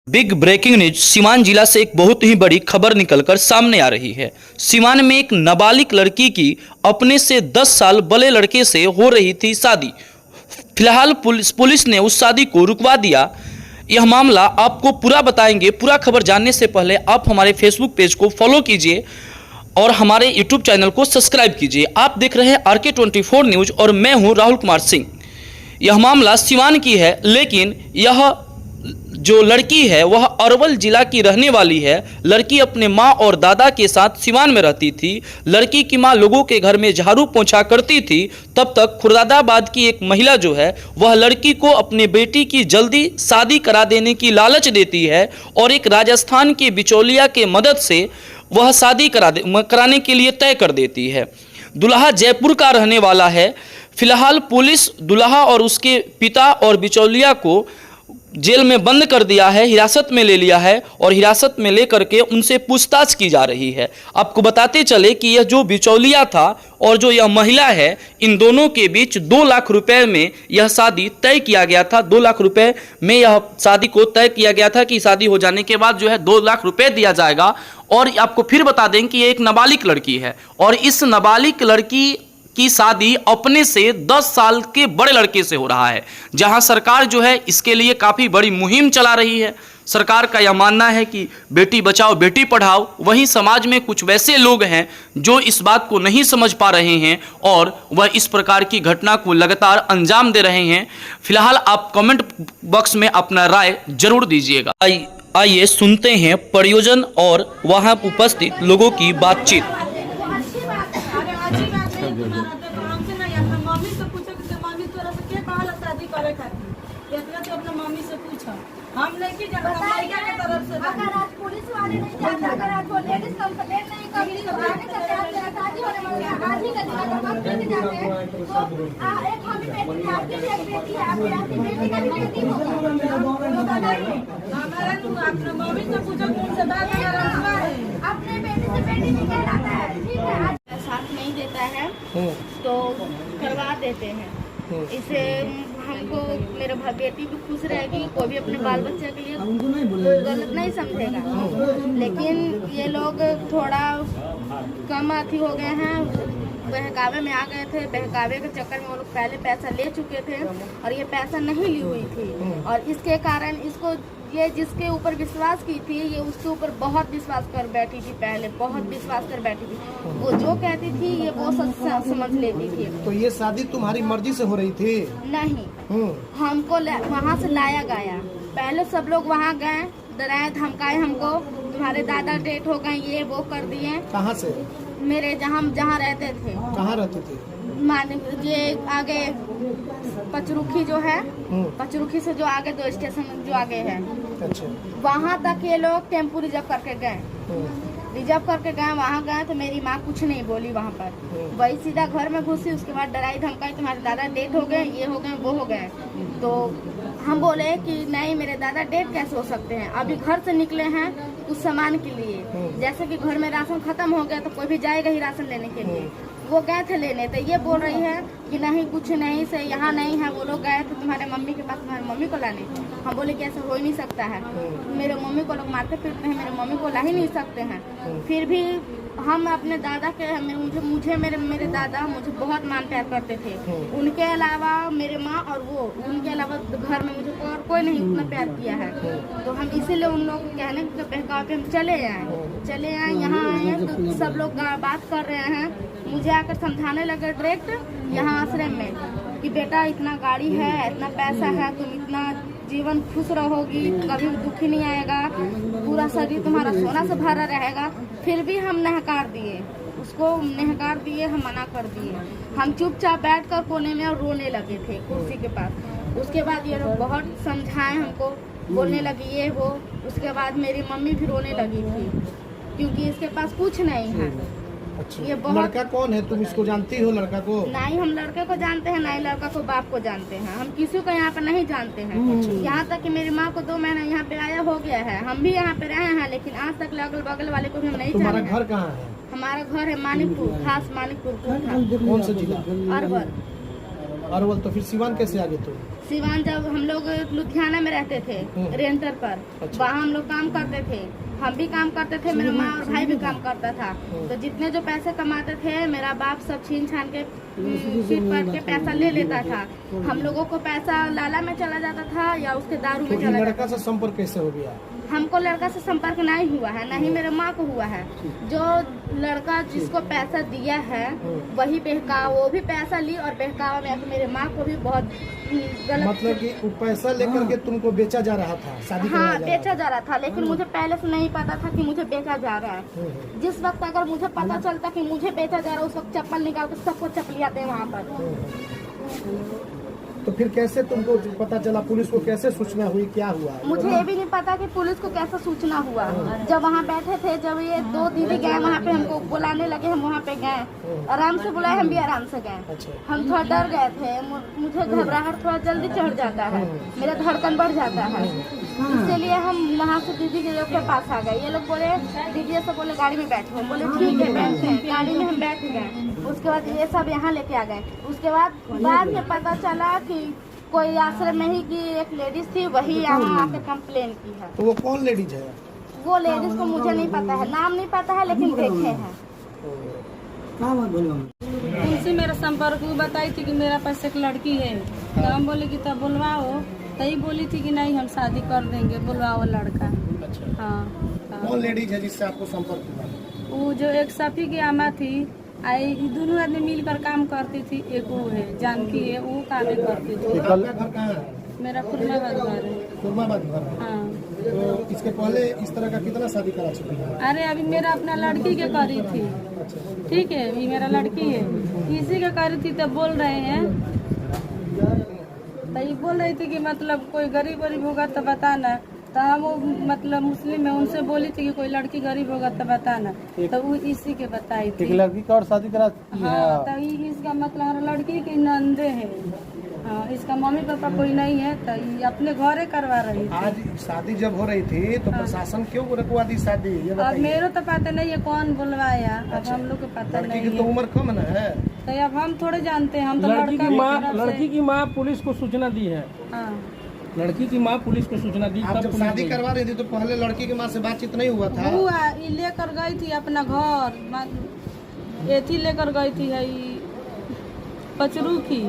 Big breaking news Siwan जिला से एक बहुत ही बड़ी खबर निकलकर सामने आ रही है। सीवान में एक नाबालिग लड़की की अपने से 10 साल बड़े लड़के से हो रही थी शादी। फिलहाल पुलिस ने उस शादी को रुकवा दिया। यह मामला आपको पूरा बताएंगे। पूरा खबर जानने से पहले आप हमारे फेसबुक पेज को फॉलो कीजिए और हमारे यूट्यूब चैनल को सब्सक्राइब कीजिए। आप देख रहे हैं RK24 न्यूज और मैं हूं राहुल कुमार सिंह। यह मामला सीवान की है, लेकिन यह जो लड़की है वह अरवल जिला की रहने वाली है। लड़की अपने माँ और दादा के साथ सीवान में रहती थी। लड़की की माँ लोगों के घर में झाड़ू पोंछा करती थी। तब तक खुर्दाबाद की एक महिला जो है वह लड़की को अपने बेटी की जल्दी शादी करा देने की लालच देती है और एक राजस्थान के बिचौलिया के मदद से वह शादी कराने के लिए तय कर देती है। दुल्हा जयपुर का रहने वाला है। फिलहाल पुलिस दुल्हा और उसके पिता और बिचौलिया को जेल में बंद कर दिया है, हिरासत में ले लिया है और हिरासत में लेकर के उनसे पूछताछ की जा रही है। आपको बताते चले कि यह जो बिचौलिया था और जो यह महिला है, इन दोनों के बीच 2 लाख रुपए में यह शादी तय किया गया था। 2 लाख रुपए में यह शादी को तय किया गया था कि शादी हो जाने के बाद जो है 2 लाख रुपए दिया जाएगा। और आपको फिर बता दें कि ये एक नाबालिग लड़की है और इस नाबालिग लड़की की शादी अपने से 10 साल के बड़े लड़के से हो रहा है। जहां सरकार जो है इसके लिए काफ़ी बड़ी मुहिम चला रही है। सरकार का यह मानना है कि बेटी बचाओ बेटी पढ़ाओ। वहीं समाज में कुछ वैसे लोग हैं जो इस बात को नहीं समझ पा रहे हैं और वह इस प्रकार की घटना को लगातार अंजाम दे रहे हैं। फिलहाल आप कमेंट बॉक्स में अपना राय जरूर दीजिएगा। आइए सुनते हैं परियोजन और वहां उपस्थित लोगों की बातचीत। मम्मी से पूछो कि मम्मी तोरा से के कहला शादी करे खातिर। इतना तो अपना मम्मी से पूछो। हम नहीं की जब लड़का के तरफ से अगर आज पुलिस वाले नहीं जाते, अगर आज वो लेडीज कंप्लेंट नहीं करी तो आगे चलते आप मेरा शादी होने वाला है। आज ही का दिन अगर हम लेके जाते हैं तो एक हम बेटी है, आपकी भी एक बेटी है, आपकी बेटी का भी बेटी होगा। तो बताइए हमारा तू अपना मम्मी से पूछो कौन से बात करवा है। अपने बेटी से बेटी नहीं कहलाता है, ठीक है। साथ नहीं देता है तो करवा देते हैं। इसे हमको मेरे बेटी भी खुश रहेगी, कोई भी अपने बाल बच्चे के लिए कोई गलत नहीं समझेगा। लेकिन ये लोग थोड़ा कम अथी हो गए हैं, बहकावे में आ गए थे। बहकावे के चक्कर में वो लोग पहले पैसा ले चुके थे और ये पैसा नहीं ली हुई थी और इसके कारण इसको ये जिसके ऊपर विश्वास की थी ये उसके ऊपर बहुत विश्वास कर बैठी थी। पहले बहुत विश्वास कर बैठी थी। वो जो कहती थी ये वो सच समझ लेती थी। तो ये शादी तुम्हारी मर्जी से हो रही थी? नहीं, हमको वहाँ से लाया गया। पहले सब लोग वहाँ गए, डराए धमकाए हमको, तुम्हारे दादा डेट हो गए, ये वो कर दिए। कहाँ से? मेरे जहाँ रहते थे। कहाँ रहते थे? ये आगे पचरुखी जो है, पचरुखी से जो आगे 2 स्टेशन जो आगे है, अच्छा, वहाँ तक ये लोग टेम्पू रिजर्व करके गए। रिजर्व करके गए, वहाँ गए तो मेरी माँ कुछ नहीं बोली वहाँ पर। वही सीधा घर में घुसी। उसके बाद डराई धमकाई, तुम्हारे दादा डेट हो गए, ये हो गए, वो हो गए। तो हम बोले कि नहीं, मेरे दादा डेट कैसे हो सकते हैं, अभी घर से निकले हैं कुछ सामान के लिए। जैसे कि घर में राशन खत्म हो गया तो कोई भी जाएगा ही राशन लेने के लिए। वो गए थे लेने, तो ये बोल रही है कि नहीं कुछ नहीं से यहाँ नहीं है। वो लोग गए थे तुम्हारे मम्मी के पास, तुम्हारे मम्मी को लाने। हम बोले कि ऐसा हो ही नहीं सकता है, मेरे मम्मी को लोग मारते पीटते हैं, मेरे मम्मी को ला ही नहीं सकते हैं। फिर भी हम अपने दादा के मुझे मेरे दादा मुझे बहुत मान प्यार करते थे। उनके अलावा मेरे माँ और वो, उनके अलावा घर में मुझे और कोई नहीं उतना प्यार किया है। तो हम इसीलिए उन लोगों को कहने के बहकाव पे हम चले आए यहाँ आए तो सब लोग बात कर रहे हैं। मुझे आकर समझाने लगे डायरेक्ट यहाँ आश्रम में कि बेटा इतना गाड़ी है, इतना पैसा है, तुम इतना जीवन खुश रहोगी, कभी दुखी नहीं आएगा, पूरा शरीर तुम्हारा सोना से भरा रहेगा। फिर भी हम नहकार दिए, उसको नहकार दिए, हम मना कर दिए। हम चुपचाप बैठकर कोने में और रोने लगे थे कुर्सी के पास। उसके बाद ये लोग बहुत समझाए हमको, बोलने लगी ये वो। उसके बाद मेरी मम्मी भी रोने लगी थी क्योंकि इसके पास कुछ नहीं है। अच्छा, ये बहुत। लड़का कौन है? तुम इसको जानती हो लड़का को? नहीं, हम लड़के को जानते हैं, नहीं लड़का को बाप को जानते हैं। हम किसी को यहाँ पे नहीं जानते हैं। यहाँ तक कि मेरी माँ को 2 महीना यहाँ पे आया हो गया है। हम भी यहाँ पे रहे हैं, लेकिन आज तक अगल बगल वाले को भी हम नहीं जानते। तुम्हारा घर कहाँ है? हमारा घर है मानिकपुर, खास मानिकपुर। कौन सा जिला? अरवल। अरवल। तो फिर सीवान कैसे आ गए तुम? सिवान जब हम लोग लुधियाना में रहते थे रेंटर पर, वहाँ हम लोग काम करते थे, हम भी काम करते थे, मेरा माँ और भाई भी काम करता था। तो जितने जो पैसे कमाते थे मेरा बाप सब छीन छान के पीट पाट के पैसा ले लेता था। हम लोगों को पैसा लाला में चला जाता था या उसके दारू में तो चला लड़का जाता से संपर्क कैसे हो गया? था। हमको लड़का से संपर्क नहीं हुआ है, न ही मेरे माँ को हुआ है। जो लड़का जिसको पैसा दिया है वही बहकावा, वो भी पैसा ली और बहकावा में मेरे माँ को भी बहुत गलत, मतलब कि वो पैसा लेकर के तुमको बेचा जा रहा था, शादी हाँ करवाया जा रहा बेचा जा रहा था। लेकिन मुझे पहले से नहीं पता था कि मुझे बेचा जा रहा है। था। जिस वक्त अगर मुझे पता चलता कि मुझे बेचा जा रहा है, उस वक्त चप्पल निकाल के सबको चपलियाते वहाँ पर। तो फिर कैसे तुमको पता चला? पुलिस को कैसे सूचना हुई? क्या हुआ? मुझे ये भी नहीं पता कि पुलिस को कैसे सूचना हुआ। जब वहाँ बैठे थे, जब ये 2 दीदी गए वहाँ पे, हमको बुलाने लगे, हम वहाँ पे गए, आराम से बुलाए, हम भी आराम से गए। अच्छा। हम थोड़ा डर गए थे, मुझे घबराहट थोड़ा जल्दी चढ़ जाता है, मेरा धड़कन बढ़ जाता है, इसीलिए हम वहाँ से दीदी के लोग के पास आ गए। ये लोग बोले, दीदी ऐसा बोले गाड़ी में बैठो, हम बोले ठीक है बैठते हैं। गाड़ी में हम बैठ गए। उसके बाद ये सब यहाँ लेके आ गए। उसके बाद में पता चला कि कोई आश्रम में ही की एक लेडीज थी, वही यहाँ आके कंप्लेन की है। तो वो कौन लेडीज है? वो लेडीज को मुझे नहीं पता है, नाम नहीं पता है, लेकिन देखे हैं। उनसे मेरा संपर्क वो बताई थी कि मेरा पास एक लड़की है, तो हम बोले कि तब बुलवाओ, तभी बोली थी कि नहीं हम शादी कर देंगे, बुलवाओ लड़का। अच्छा। हाँ कौन लेडीज है जिससे आपको संपर्क हुआ? वो जो एक सफी की आमा थी, आई दोनों आदमी मिलकर काम करती थी। एक वो है जानकी है, वो काम करती थी। आपका घर कहाँ है? मेरा खुरमाबाद घर है। खुरमाबाद घर है। हाँ। तो इसके पहले इस तरह का कितना शादी करा चुकी है? अरे अभी मेरा अपना लड़की के करी थी, ठीक है, ये मेरा लड़की है, इसी के करी थी। तब बोल रहे हैं, तो ये बोल रही थी कि मतलब कोई गरीब वरीब होगा तो बताना। तो हम वो मतलब मुस्लिम है, उनसे बोली थी कि कोई लड़की गरीब होगा तो बताना। तो वो इसी के बताई थी। एक लड़की का और शादी करा? हाँ, तो इसका मतलब हमारा लड़की की नंदे है। हाँ, इसका मम्मी पापा कोई नहीं है, तो ये अपने घरे करवा रही थी। आज शादी जब हो रही थी तो प्रशासन क्यों रुकवा दी शादी? ये अब बताइए। मेरे तो पता नहीं है कौन बुलवाया, अब हम लोग को पता लड़की नहीं की तो है। उम्र कम न है। तो अब हम थोड़े जानते हैं, हम तो लड़की लड़का की माँ पुलिस को सूचना दी है। हाँ। लड़की की माँ पुलिस को सूचना दी। आप तब जब पुलिस शादी गई। करवा रही थी तो पहले लड़की की माँ से बातचीत नहीं हुआ था? हुआ, ये लेकर गई थी अपना घर, एथी लेकर गई थी, है पचरू की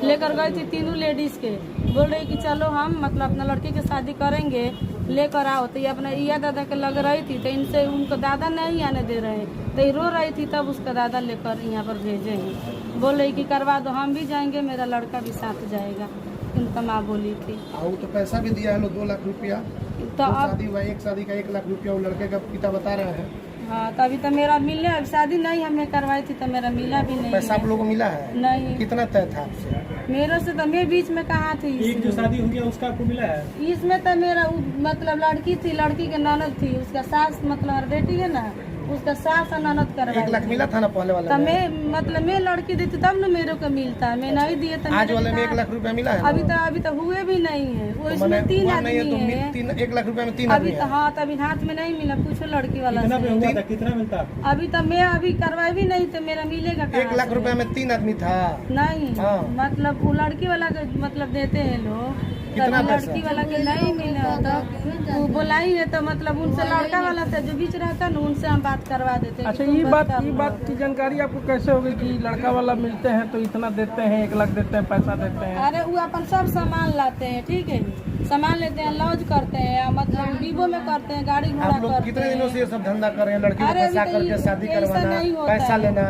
लेकर गई थी, तीनों लेडीज के। बोल रही कि चलो हम मतलब अपना लड़की की शादी करेंगे, लेकर आओ। तो ये अपना इया दादा के लग रही थी, तो इनसे उनको दादा नहीं आने दे रहे, तो ये रो रही थी। तब उसका दादा लेकर यहाँ पर भेजे हैं, बोल रही कि करवा दो, हम भी जाएंगे, मेरा लड़का भी साथ जाएगा, उनका माँ बोली थी। और तो पैसा भी दिया है लोग 2 लाख रुपया। तो दो अब शादी हुआ, एक शादी का 1 लाख रुपया वो लड़के का पिता बता रहे हैं। हाँ, तो अभी तो मेरा मिलने, अब शादी नहीं हमने करवाई थी, तो मेरा मिला भी नहीं पैसा आप है। लोगों को मिला है? नहीं, कितना तय था आपसे? मेरे से तो मैं बीच में कहाँ थी एक जो शादी हो गया उसका आपको मिला है? इसमें तो मेरा मतलब लड़की थी, लड़की के ननद थी, उसका सास मतलब बेटी है ना, उसका सास और ननद 1 लाख करवाई। मिला था ना पहले वाले तो में? मैं मतलब मैं लड़की देती तब ना मेरे को मिलता, मैं नहीं दिए तो आज मेरे वाले में कहाँ- 1 लाख रुपया मिला है? अभी तो हुए भी नहीं है, वो तो इसमें माने 3 हुआ नहीं है आदमी है। तो 1 लाख रुपया में 3 अभी आदमी तो है। हाँ, तो अभी हाथ में नहीं मिला, पूछो लड़की वाला कितना पे से। हुआ था? कितना मिलता? अभी तो मैं अभी करवाई भी नहीं, तो मेरा मिलेगा 1 कहाँ लाख से? रुपया में 3 आदमी था। नहीं, हाँ। मतलब वो लड़की वाला के मतलब देते हैं लोग, कितना तभी पैसा? लड़की वाला के नहीं मिला, तो वो बुलाई है, तो मतलब उनसे लड़का वाला से जो बीच रहता है ना, उनसे हम बात करवा देते हैं। अच्छा, कि तुम ये कर लो। बात की जानकारी आपको कैसे होगी कि लड़का वाला मिलते हैं तो इतना देते हैं, 1 लाख देते हैं, पैसा देते हैं? अरे वो अपन सब सामान लाते हैं, ठीक है, सामान लेते हैं, लॉज करते हैं, मतलब वीवो में करते हैं, गाड़ी घोड़ा आप लोग करते कितने दिनों से हैं। ये सब धंधा कर रहे हैं? लड़की को अरे पैसा अभी तो करके शादी ऐसा करवाना, नहीं होता पैसा है। लेना।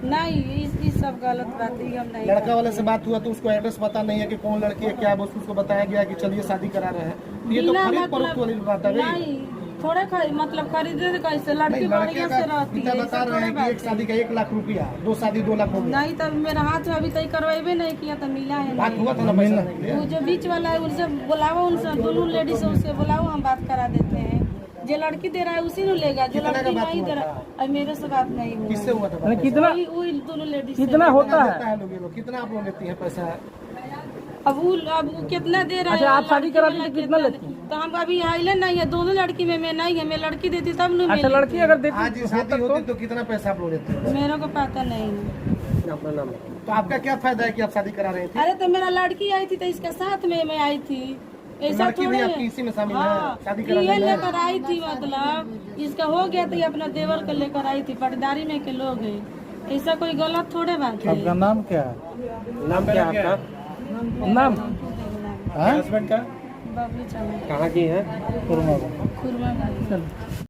नहीं, इस सब गलत बात ही हम नहीं लड़का करते। वाले से बात हुआ तो उसको एड्रेस पता नहीं है कि कौन लड़की है, क्या बस उसको बताया गया कि चलिए शादी करा रहे हैं। ये तो बिना खरीद मतलब- फरोख्त वाली बात है भाई। नहीं, थोड़े मतलब खरीदे थे कैसे, लड़की नहीं, लड़के बढ़िया का से रहती पिता है, बता ऐसा रहे हैं थोड़े कि एक बात शादी का 1 लाख रुपया, 2 शादी 2 लाख हो गया। नहीं, तब मेरा हाथ में अभी तक करवाइबे नहीं किया, तो मिला है बात नहीं। हुआ था ना पैसा के लिए? वो जो बीच वाला है उनसे बुलाओ, उनसे दोनों लेडीज उससे बुलाओ, हम बात करा देते हैं। जो लड़की दे रहा है उसी ने लेगा, जो कितने का लड़की बात नहीं हुआ दे रहा था? अब मेरे से बात नहीं हुआ। किससे हुआ था अरे बात? कितना वही दोनों लेडीज कितना होता देता है? है लोग ये लोग? कितना आप लोग लेती हैं पैसा? अब वो कितना दे रहा है? अच्छा, आप शादी लड़की करा दी वाला तो कितना लेती? तो हम अभी आइले नहीं है, दोनों लड़की में मैं नहीं है, मैं लड़की देती तब न अच्छा, लड़की अगर देती आज ये शादी होती तो कितना पैसा आप लोग लेते हैं? मेरे को पता नहीं है। अपना नाम। तो आपका क्या फायदा है कि आप शादी करा रहे थे? अरे तो मेरा लड़की आई थी तो इसके साथ में मैं आई थी, ऐसा लड़की भी थोड़े आपकी इसी में शामिल है, हाँ, शादी ये कराने में? लेकर आई थी, मतलब इसका हो गया तो ये अपना देवर को लेकर आई थी, पटदारी में के लोग हैं, ऐसा कोई गलत थोड़े बात है। आपका नाम क्या है? नाम क्या है आपका? नाम हस्बैंड का बाबू चला कहाँ की है? खुरमा खुरमा